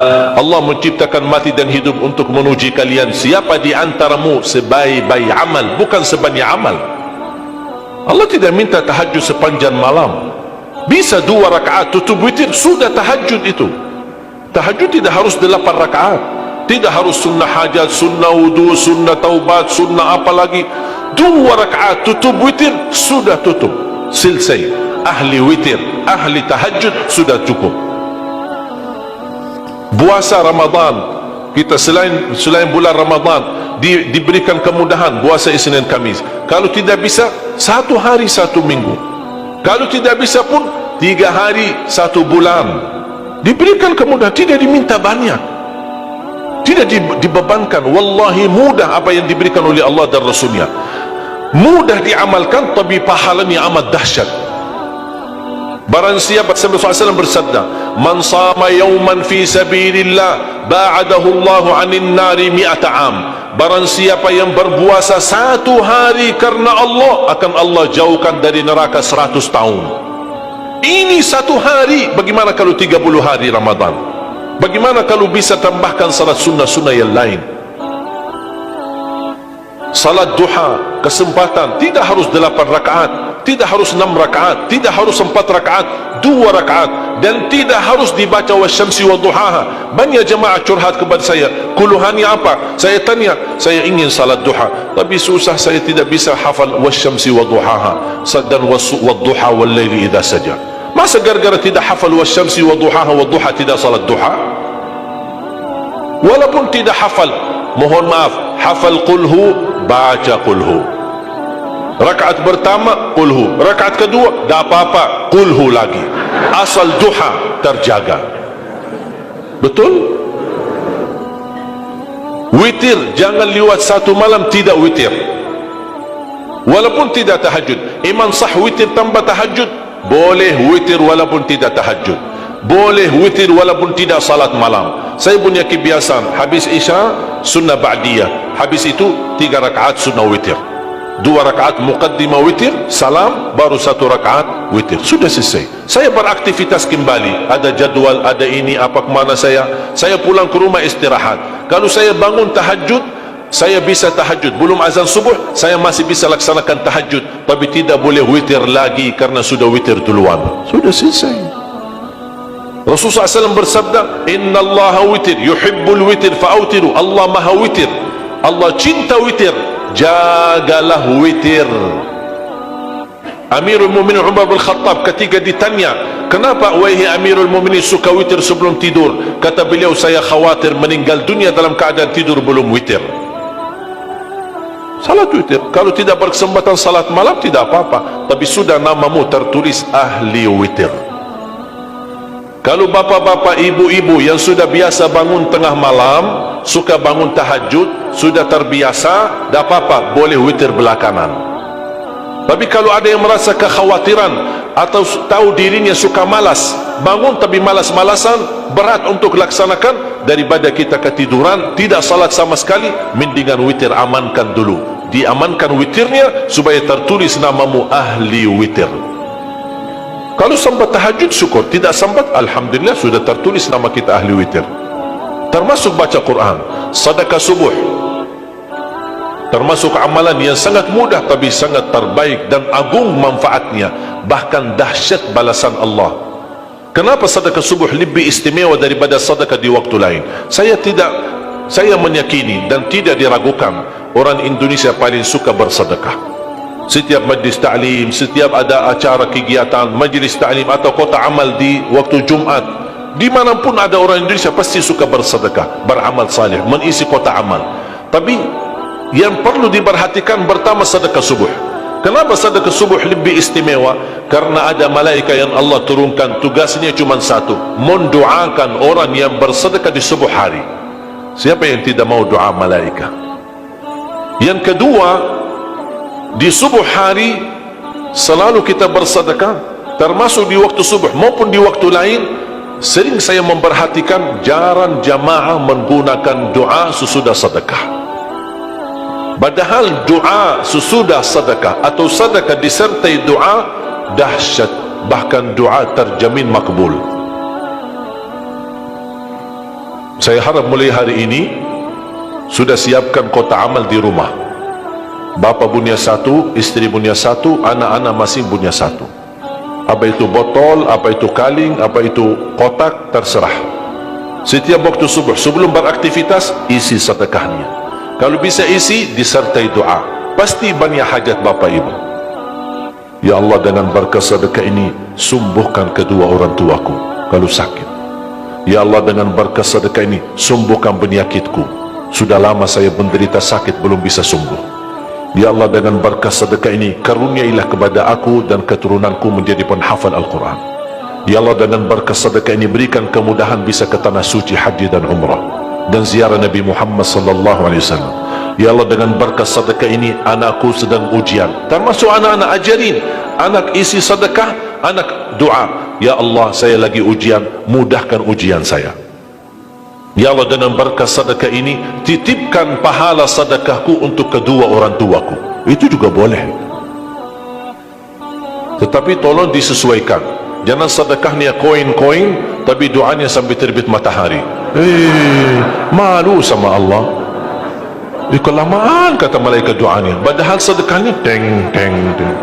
Allah menciptakan mati dan hidup untuk menguji kalian. Siapa di antaramu sebaik-baik amal, bukan sebanyak amal. Allah tidak minta tahajud sepanjang malam. Bisa 2 rakaat tutup witir, sudah tahajud itu. Tahajud tidak harus 8 rakaat, tidak harus sunnah hajat, sunnah wudu, sunnah taubat, sunnah apa lagi. 2 rakaat tutup witir, sudah tutup, selesai. Ahli witir, ahli tahajud sudah cukup. Puasa Ramadan, kita selain bulan Ramadan diberikan kemudahan puasa Isnin Kamis. Kalau tidak bisa 1 hari 1 minggu, kalau tidak bisa pun 3 hari 1 bulan. Diberikan kemudahan, tidak diminta banyak, tidak dibebankan. Wallahi mudah apa yang diberikan oleh Allah dan Rasulnya, mudah diamalkan, tapi pahalanya amat dahsyat. Barang siapa, Rasulullah SAW bersabda, man sama yawman fi sabilillah ba'adahu Allahu 'anil nari 100 am. Barang siapa yang berpuasa 1 hari karena Allah, akan Allah jauhkan dari neraka 100 tahun. Ini 1 hari. Bagaimana kalau 30 hari Ramadan? Bagaimana kalau bisa tambahkan salat sunnah-sunnah yang lain? Salat duha, kesempatan, tidak harus 8 rakaat, tidak harus 6 rakaat, tidak harus 4 rakaat, 2 rakaat, dan tidak harus dibaca wasyamsi wa duhaha. Banyak jemaah curhat kepada saya, keluhannya apa? Saya tanya, saya ingin salat duha, tapi susah, saya tidak bisa hafal wasyamsi wa duhaha dan wadduha wal laili idza saja. Masa gara-gara tidak hafal wasyamsi wa duhaha wa duha tidak salat duha? Walaupun tidak hafal, mohon maaf, hafal qulhu, baca qulhu. Rakaat pertama qulhu, rakaat kedua tak apa-apa, qulhu lagi. Asal duha terjaga. Betul? Witir, jangan lewat 1 malam tidak witir. Walaupun tidak tahajud. Iman sah witir tambah tahajud? Boleh witir walaupun tidak tahajud. Boleh witir walaupun tidak salat malam. Saya punya kebiasaan, habis isya sunnah ba'diyah, habis itu 3 rakaat sunnah witir, 2 rakaat muqaddimah witir, salam, baru 1 rakaat witir, sudah selesai. Saya beraktivitas kembali, ada jadwal, ada ini, apa kemana saya pulang ke rumah istirahat. Kalau saya bangun tahajud, saya bisa tahajud, belum azan subuh saya masih bisa laksanakan tahajud, tapi tidak boleh witir lagi karena sudah witir duluan, sudah selesai. Rasulullah SAW bersabda, Inna Allah witir, yuhibbul witir fa'autiru. Allah maha witir, Allah cinta witir, jagalah witir. Amirul Mu'minin Umar bin Khattab ketika ditanya, kenapa wahai Amirul Mu'minin suka witir sebelum tidur? Kata beliau, saya khawatir meninggal dunia dalam keadaan tidur belum witir. Salat witir, kalau tidak berkesempatan salat malam tidak apa-apa, tapi sudah namamu tertulis ahli witir. Kalau bapak-bapak, ibu-ibu yang sudah biasa bangun tengah malam, suka bangun tahajud, sudah terbiasa, tak apa-apa, boleh witir belakangan. Tapi kalau ada yang merasa kekhawatiran atau tahu dirinya suka malas, bangun tapi malas-malasan, berat untuk laksanakan, daripada kita ketiduran tidak salat sama sekali, mendingan witir amankan dulu, diamankan witirnya supaya tertulis namamu ahli witir. Kalau sempat tahajud syukur, tidak sempat alhamdulillah sudah tertulis nama kita ahli witir. Termasuk baca Quran, sedekah subuh, termasuk amalan yang sangat mudah tapi sangat terbaik dan agung manfaatnya, bahkan dahsyat balasan Allah. Kenapa sedekah subuh lebih istimewa daripada sedekah di waktu lain? Saya meyakini dan tidak diragukan, orang Indonesia paling suka bersedekah. Setiap majlis ta'lim, setiap ada acara kegiatan majlis ta'lim atau kota amal di waktu Jumat, dimanapun ada orang Indonesia pasti suka bersedekah, beramal saleh, mengisi kota amal. Tapi yang perlu diperhatikan pertama sedekah subuh. Kenapa sedekah subuh lebih istimewa? Karena ada malaikat yang Allah turunkan, tugasnya cuma satu, mendoakan orang yang bersedekah di subuh hari. Siapa yang tidak mau doa malaikat? Yang kedua, di subuh hari selalu kita bersedekah, termasuk di waktu subuh maupun di waktu lain. Sering saya memperhatikan jarang jamaah menggunakan doa sesudah sedekah, padahal doa sesudah sedekah atau sedekah disertai doa dahsyat, bahkan doa terjamin makbul. Saya harap mulai hari ini sudah siapkan kotak amal di rumah. Bapa punya satu, istri punya satu, anak-anak masing punya satu. Apa itu botol, apa itu kaling, apa itu kotak, terserah. Setiap waktu subuh sebelum beraktivitas, isi sedekahnya. Kalau bisa isi, disertai doa. Pasti banyak hajat bapa ibu. Ya Allah, dengan berkat sedekah ini sembuhkan kedua orang tuaku kalau sakit. Ya Allah, dengan berkat sedekah ini sembuhkan penyakitku. Sudah lama saya menderita sakit belum bisa sembuh. Ya Allah, dengan berkat sedekah ini karuniailah kepada aku dan keturunanku menjadi penghafal Al-Quran. Ya Allah, dengan berkat sedekah ini berikan kemudahan bisa ke tanah suci haji dan umrah dan ziarah Nabi Muhammad sallallahu alaihi wasallam. Ya Allah, dengan berkat sedekah ini anakku sedang ujian, termasuk anak-anak ajarin, anak isi sedekah, anak doa. Ya Allah, saya lagi ujian, mudahkan ujian saya. Ya Allah, dengan berkat sedekah ini titipkan pahala sedekahku untuk kedua orang tuaku. Itu juga boleh, tetapi tolong disesuaikan. Jangan sedekahnya koin-koin tapi doanya sampai terbit matahari. Malu sama Allah. Kelamaan kata malaikat doanya, padahal sedekahnya teng teng teng.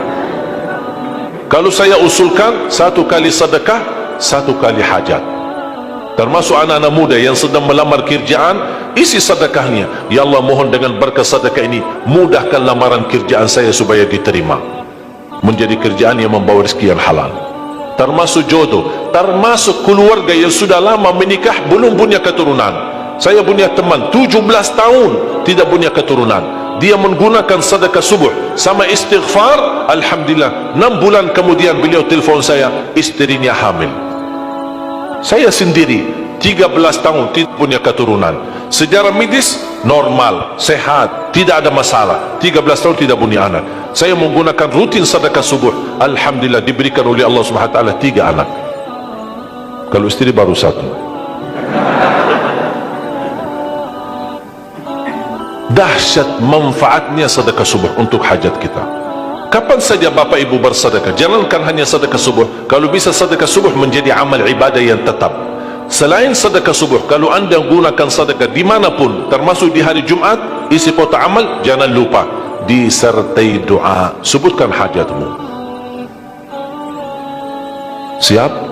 Kalau saya usulkan, satu kali sedekah, satu kali hajat. Termasuk anak-anak muda yang sedang melamar kerjaan, isi sedekahnya. Ya Allah, mohon dengan berkat sedekah ini mudahkan lamaran kerjaan saya supaya diterima, menjadi kerjaan yang membawa rezeki yang halal. Termasuk jodoh, termasuk keluarga yang sudah lama menikah belum punya keturunan. Saya punya teman 17 tahun tidak punya keturunan. Dia menggunakan sedekah subuh sama istighfar, alhamdulillah 6 bulan kemudian beliau telefon saya, istrinya hamil. Saya sendiri 13 tahun tidak punya keturunan. Sejarah medis normal, sehat, tidak ada masalah. 13 tahun tidak punya anak. Saya menggunakan rutin sedekah subuh, alhamdulillah diberikan oleh Allah Subhanahu wa taala 3 anak. Kalau istri baru 1. Dahsyat manfaatnya sedekah subuh untuk hajat kita. Kapan saja bapak ibu bersedekah, jangankan hanya sedekah subuh. Kalau bisa sedekah subuh menjadi amal ibadah yang tetap. Selain sedekah subuh, kalau anda gunakan sedekah dimanapun, termasuk di hari Jumat, isi kotak amal, jangan lupa disertai doa. Sebutkan hajatmu. Siap?